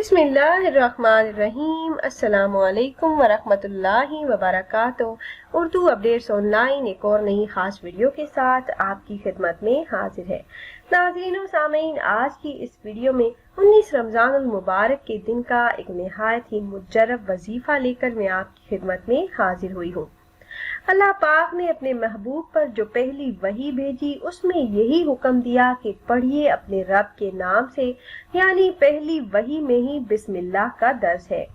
बिस्मिल्लाहिर्रहमानिर्रहीम। अस्सलामु अलैकुम वरहमतुल्लाहि वबरकातुहू। उर्दू अपडेट्स ऑनलाइन एक और नई खास वीडियो के साथ आपकी खिदमत में हाजिर है। नाज़रीन व सामीन, आज की इस वीडियो में 19 रमज़ानुल मुबारक के दिन का एक निहायत ही मुजर्रब वजीफा लेकर मैं आपकी खिदमत में हाजिर हुई हूँ। अल्लाह पाक ने अपने महबूब पर जो पहली वही भेजी उसमें यही हुक्म दिया कि पढ़िए अपने रब के नाम से, यानी पहली वही में ही बिस्मिल्लाह का दर्ज है।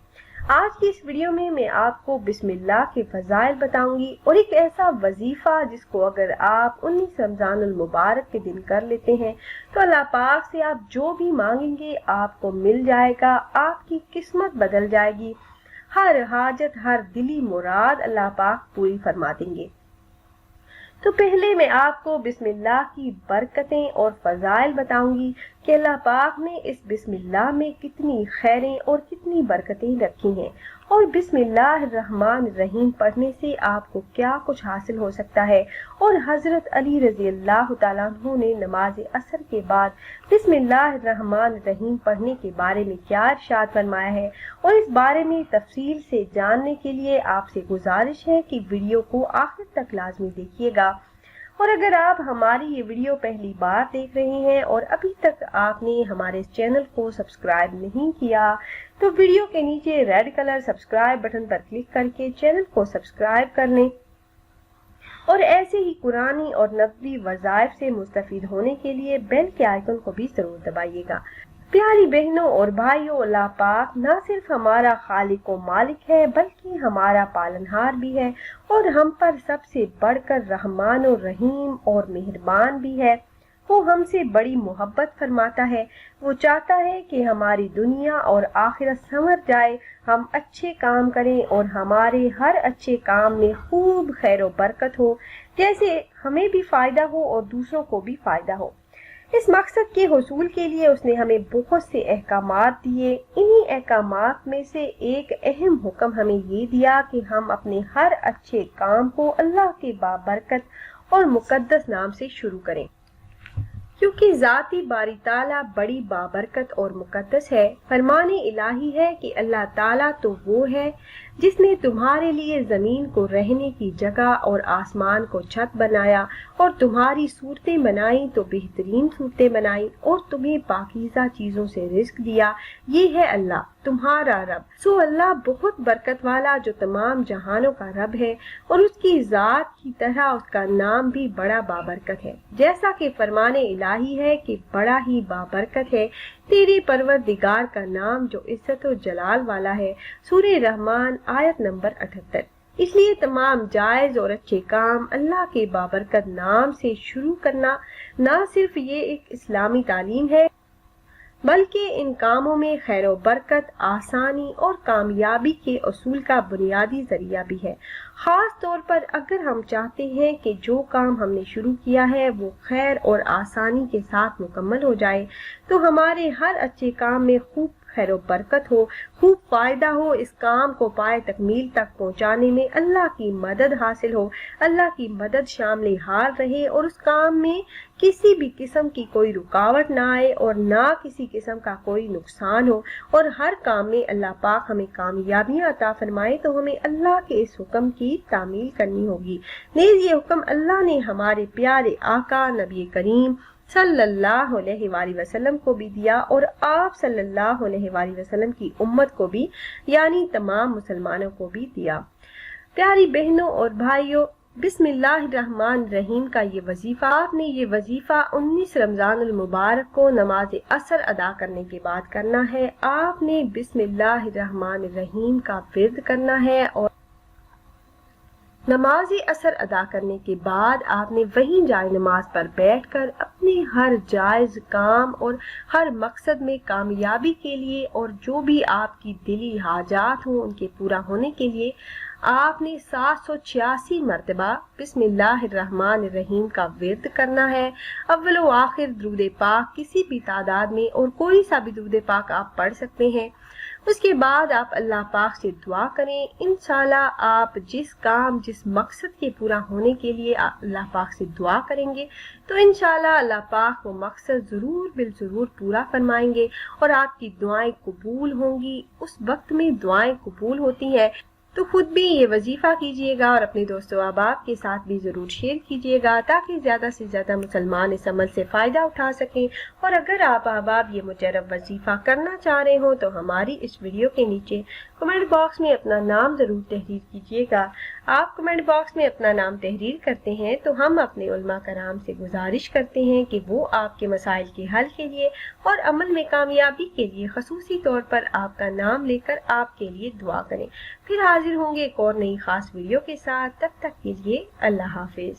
आज की इस वीडियो में मैं आपको बिस्मिल्लाह के फजाइल बताऊंगी और एक ऐसा वजीफा जिसको अगर आप 19 रमज़ानुल मुबारक के दिन कर लेते हैं तो अल्लाह पाक से आप जो भी मांगेंगे आपको मिल जाएगा, आपकी किस्मत बदल जाएगी, हर हाजत हर दिली मुराद अल्लाह पाक पूरी फरमा देंगे। तो पहले मैं आपको बिस्मिल्लाह की बरकतें और फजाइल बताऊंगी कि अल्लाह पाक ने इस बिस्मिल्लाह में कितनी खैरें और कितनी बरकतें रखी हैं और बिस्मिल्लाहिर्रहमानिर्रहीम पढ़ने से आपको क्या कुछ हासिल हो सकता है। और हजरत अली रजी अल्लाह तआला अन्हु ने नमाज असर के बाद बिस्मिल्लाहिर्रहमानिर्रहीम पढ़ने के बारे में क्या इरशाद फरमाया है, और इस बारे में तफसील से जानने के लिए आपसे गुजारिश है कि वीडियो को आखिर तक लाजमी देखिएगा। और अगर आप हमारी ये वीडियो पहली बार देख रहे हैं और अभी तक आपने हमारे इस चैनल को सब्सक्राइब नहीं किया तो वीडियो के नीचे रेड कलर सब्सक्राइब बटन पर क्लिक करके चैनल को सब्सक्राइब कर लें और ऐसे ही कुरानी और नबवी वज़ाइफ से मुस्तफीद होने के लिए बेल के आइकन को भी जरूर दबाइएगा। प्यारी बहनों और भाइयों, अल्लाह पाक न सिर्फ हमारा खालिक व मालिक है बल्कि हमारा पालनहार भी है और हम पर सबसे बढ़कर रहमान और रहीम और मेहरबान भी है। वो हमसे बड़ी मोहब्बत फरमाता है। वो चाहता है कि हमारी दुनिया और आखिरत संवर जाए, हम अच्छे काम करें और हमारे हर अच्छे काम में खूब खैर व बरकत हो, जैसे हमें भी फायदा हो और दूसरों को भी फायदा हो। इस मकसद के हुसूल के लिए उसने हमें बहुत से अहकामात दिए। इन्हीं अहकामात में से एक अहम हुक्म हमें ये दिया कि हम अपने हर अच्छे काम को अल्लाह के बाबरकत और मुकद्दस नाम से शुरू करें, क्योंकि ज़ाती बारी ताला बड़ी बाबरकत और मुकद्दस है। फरमाने इलाही है कि अल्लाह ताला तो वो है जिसने तुम्हारे लिए ज़मीन को रहने की जगह और आसमान को छत बनाया और तुम्हारी सूरतें बनाई तो बेहतरीन सूरतें बनाई और तुम्हें पाकीज़ा चीज़ों से रिस्क दिया। ये है अल्लाह तुम्हारा रब। सो अल्लाह बहुत बरकत वाला जो तमाम जहानों का रब है और उसकी ज़ात की तरह उसका नाम भी बड़ा बाबरकत है। जैसा कि फरमाने इलाही है कि बड़ा ही बाबरकत है तेरे परवरदिगार का नाम जो इज्जत और जलाल वाला है। सूरे रहमान आयत नंबर 78। इसलिए तमाम जायज और अच्छे काम अल्लाह के बाबरकत नाम से शुरू करना न सिर्फ ये एक इस्लामी तालीम है बल्कि इन कामों में खैर व बरकत, आसानी और कामयाबी के असूल का बुनियादी जरिया भी है। खास तौर पर अगर हम चाहते हैं कि जो काम हमने शुरू किया है वो खैर और आसानी के साथ मुकम्मल हो जाए, तो हमारे हर अच्छे काम में खूब खैर व बरकत हो, खूब फायदा हो, इस काम को पाए तकमील तक पहुंचाने में अल्लाह की मदद हासिल हो, अल्लाह की मदद शामिल हाल रहे और उस काम में किसी भी किस्म की कोई रुकावट ना आए और ना किसी किस्म का कोई नुकसान हो, और हर काम में अल्लाह पाक हमें कामयाबियां अता फरमाए, तो हमें अल्लाह के इस हुक्म की तामील करनी होगी। नेज़ ये हुक्म अल्लाह ने हमारे प्यारे आका नबी करीम सल्लल्लाहु अलैहि वसल्लम को भी दिया और आप सल्लल्लाहु अलैहि वसल्लम की उम्मत को भी, यानी तमाम मुसलमानों को भी दिया। प्यारी बहनों और भाइयों, बिस्मिल्लाहिर्रहमानिर्रहीम का ये वजीफा, आपने ये वजीफा 19 रमज़ानुल मुबारक को नमाज असर अदा करने के बाद करना है। आपने बिस्मिल्लाहिर्रहमानिर्रहीम का विर्द करना है और नमाज असर अदा करने के बाद आपने वहीं जाए नमाज पर बैठकर अपने हर जायज काम और हर मकसद में कामयाबी के लिए और जो भी आपकी दिली हाजात हो उनके पूरा होने के लिए آپ نے 786 مرتبہ बिस्मिल्लाहिर्रहमानिर्रहीम का विर्द करना है। अव्वल व आखिर दुरूद पाक किसी भी तादाद में और कोई सा भी दुरूद पाक आप पढ़ सकते हैं। उसके बाद आप अल्लाह पाक से दुआ करें। इंशाल्लाह आप जिस काम जिस मकसद के पूरा होने के लिए अल्लाह पाक से दुआ करेंगे तो इंशाल्लाह अल्लाह पाक वो मकसद ज़रूर बिल ज़रूर पूरा फरमाएंगे और आपकी दुआएं कबूल होंगी। उस वक्त में दुआएं कबूल होती हैं तो खुद भी ये वजीफ़ा कीजिएगा और अपने दोस्तों अहबाब के साथ भी ज़रूर शेयर कीजिएगा ताकि ज़्यादा से ज़्यादा मुसलमान इस अमल से फ़ायदा उठा सकें। और अगर आप अहबाब ये मुजर्रब वजीफ़ा करना चाह रहे हो तो हमारी इस वीडियो के नीचे कमेंट बॉक्स में अपना नाम ज़रूर तहरीर कीजिएगा। आप कमेंट बॉक्स में अपना नाम तहरीर करते हैं तो हम अपने उलमा कराम से गुजारिश करते हैं कि वो आपके मसाइल के हल के लिए और अमल में कामयाबी के लिए खसूसी तौर पर आपका नाम लेकर आपके लिए दुआ करें। फिर हाजिर होंगे एक और नई खास वीडियो के साथ। तब तक के लिए अल्लाह हाफिज।